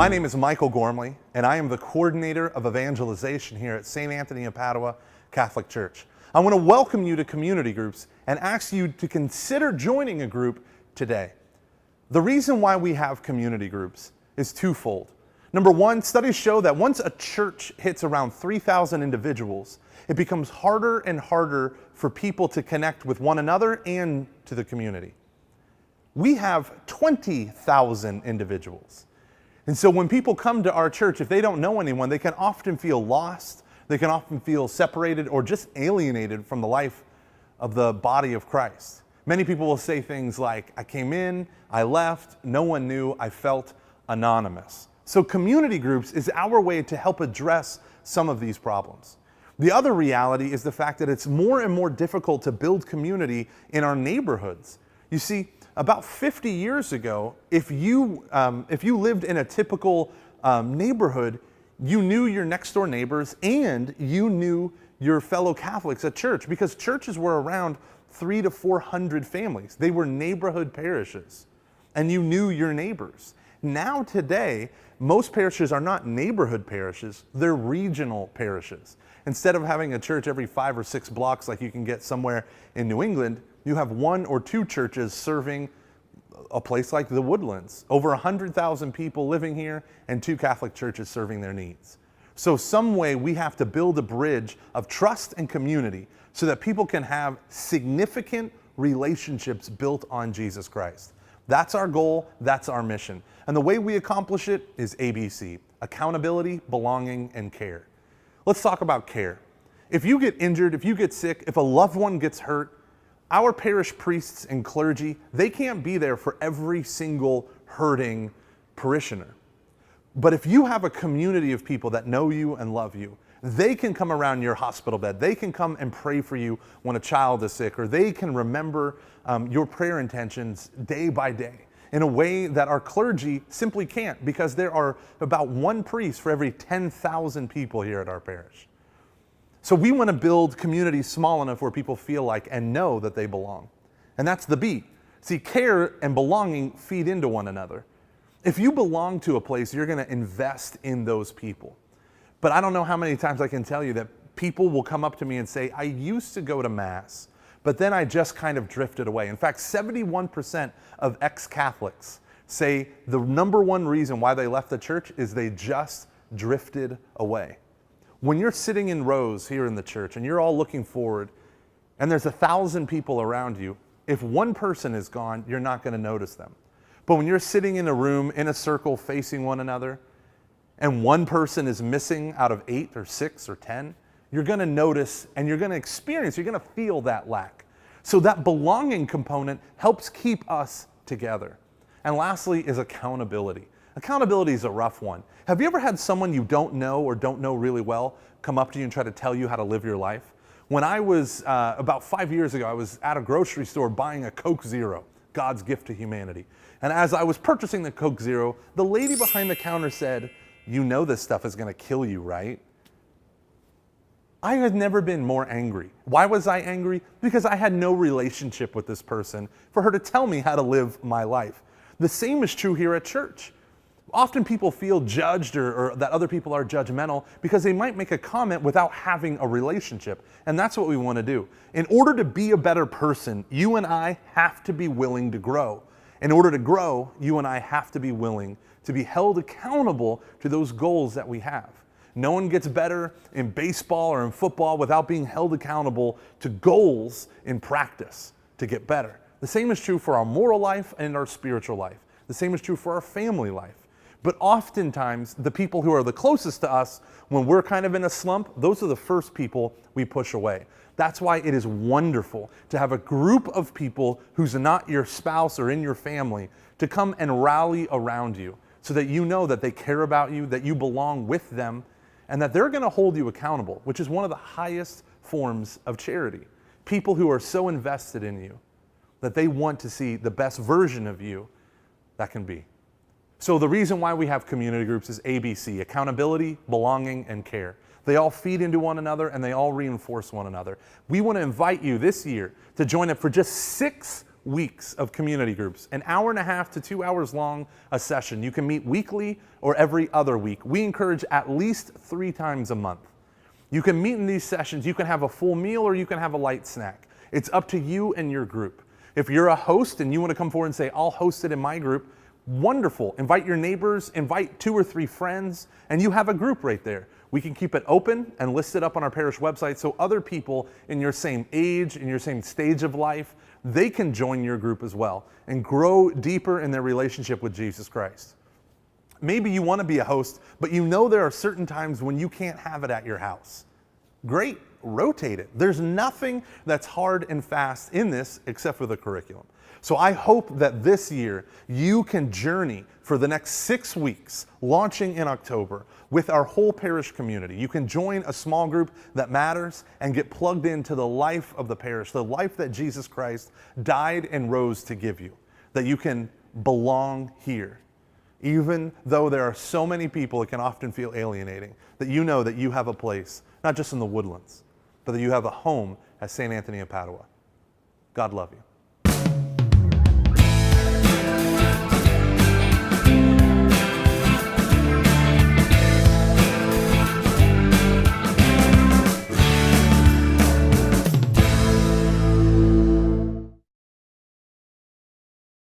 My name is Michael Gormley, and I am the coordinator of evangelization here at St. Anthony of Padua Catholic Church. I want to welcome you to community groups and ask you to consider joining a group today. The reason why we have community groups is twofold. Number one, studies show that once a church hits around 3,000 individuals, it becomes harder and harder for people to connect with one another and to the community. We have 20,000 individuals. And so when people come to our church, if they don't know anyone, they can often feel lost, they can often feel separated or just alienated from the life of the body of Christ. Many people will say things like, I came in, I left, no one knew, I felt anonymous. So community groups is our way to help address some of these problems. The other reality is the fact that it's more and more difficult to build community in our neighborhoods. You see, about 50 years ago, if you lived in a typical neighborhood, you knew your next door neighbors and you knew your fellow Catholics at church because churches were around 300 to 400 families. They were neighborhood parishes and you knew your neighbors. Now today, most parishes are not neighborhood parishes, they're regional parishes. Instead of having a church every 5 or 6 blocks like you can get somewhere in New England, you have 1 or 2 churches serving a place like the Woodlands. Over 100,000 people living here and 2 Catholic churches serving their needs. So some way we have to build a bridge of trust and community so that people can have significant relationships built on Jesus Christ. That's our goal, that's our mission. And the way we accomplish it is ABC, accountability, belonging, and care. Let's talk about care. If you get injured, if you get sick, if a loved one gets hurt, our parish priests and clergy, they can't be there for every single hurting parishioner. But if you have a community of people that know you and love you, they can come around your hospital bed. They can come and pray for you when a child is sick, or they can remember your prayer intentions day by day in a way that our clergy simply can't because there are about 1 priest for every 10,000 people here at our parish. So we want to build communities small enough where people feel like and know that they belong. And that's the beat. See, care and belonging feed into one another. If you belong to a place, you're going to invest in those people. But I don't know how many times I can tell you that people will come up to me and say, I used to go to Mass, but then I just kind of drifted away. In fact, 71% of ex-Catholics say the number one reason why they left the church is they just drifted away. When you're sitting in rows here in the church and you're all looking forward and there's 1,000 people around you, if 1 person is gone, you're not going to notice them. But when you're sitting in a room in a circle facing one another and 1 person is missing out of 8 or 6 or 10, you're going to notice and you're going to experience, you're going to feel that lack. So that belonging component helps keep us together. And lastly is accountability. Accountability is a rough one. Have you ever had someone you don't know or don't know really well come up to you and try to tell you how to live your life? When I was, about 5 years ago, I was at a grocery store buying a Coke Zero, God's gift to humanity. And as I was purchasing the Coke Zero, the lady behind the counter said, you know this stuff is going to kill you, right? I had never been more angry. Why was I angry? Because I had no relationship with this person for her to tell me how to live my life. The same is true here at church. Often people feel judged or that other people are judgmental because they might make a comment without having a relationship. And that's what we want to do. In order to be a better person, you and I have to be willing to grow. In order to grow, you and I have to be willing to be held accountable to those goals that we have. No one gets better in baseball or in football without being held accountable to goals in practice to get better. The same is true for our moral life and our spiritual life. The same is true for our family life. But oftentimes, the people who are the closest to us, when we're kind of in a slump, those are the first people we push away. That's why it is wonderful to have a group of people who's not your spouse or in your family to come and rally around you so that you know that they care about you, that you belong with them, and that they're going to hold you accountable, which is one of the highest forms of charity. People who are so invested in you that they want to see the best version of you that can be. So the reason why we have community groups is ABC, accountability, belonging, and care. They all feed into one another and they all reinforce one another. We want to invite you this year to join up for just 6 weeks of community groups, an hour and a half to 2 hours long a session. You can meet weekly or every other week. We encourage at least 3 times a month. You can meet in these sessions. You can have a full meal or you can have a light snack. It's up to you and your group. If you're a host and you want to come forward and say, I'll host it in my group, wonderful. Invite your neighbors, invite 2 or 3 friends, and you have a group right there. We can keep it open and list it up on our parish website so other people in your same age, in your same stage of life, they can join your group as well and grow deeper in their relationship with Jesus Christ. Maybe you want to be a host, but you know there are certain times when you can't have it at your house. Great, rotate it. There's nothing that's hard and fast in this except for the curriculum. So I hope that this year you can journey for the next 6 weeks, launching in October, with our whole parish community. You can join a small group that matters and get plugged into the life of the parish, the life that Jesus Christ died and rose to give you, that you can belong here. Even though there are so many people, it can often feel alienating, that you know that you have a place, not just in the Woodlands, but that you have a home at St. Anthony of Padua. God love you.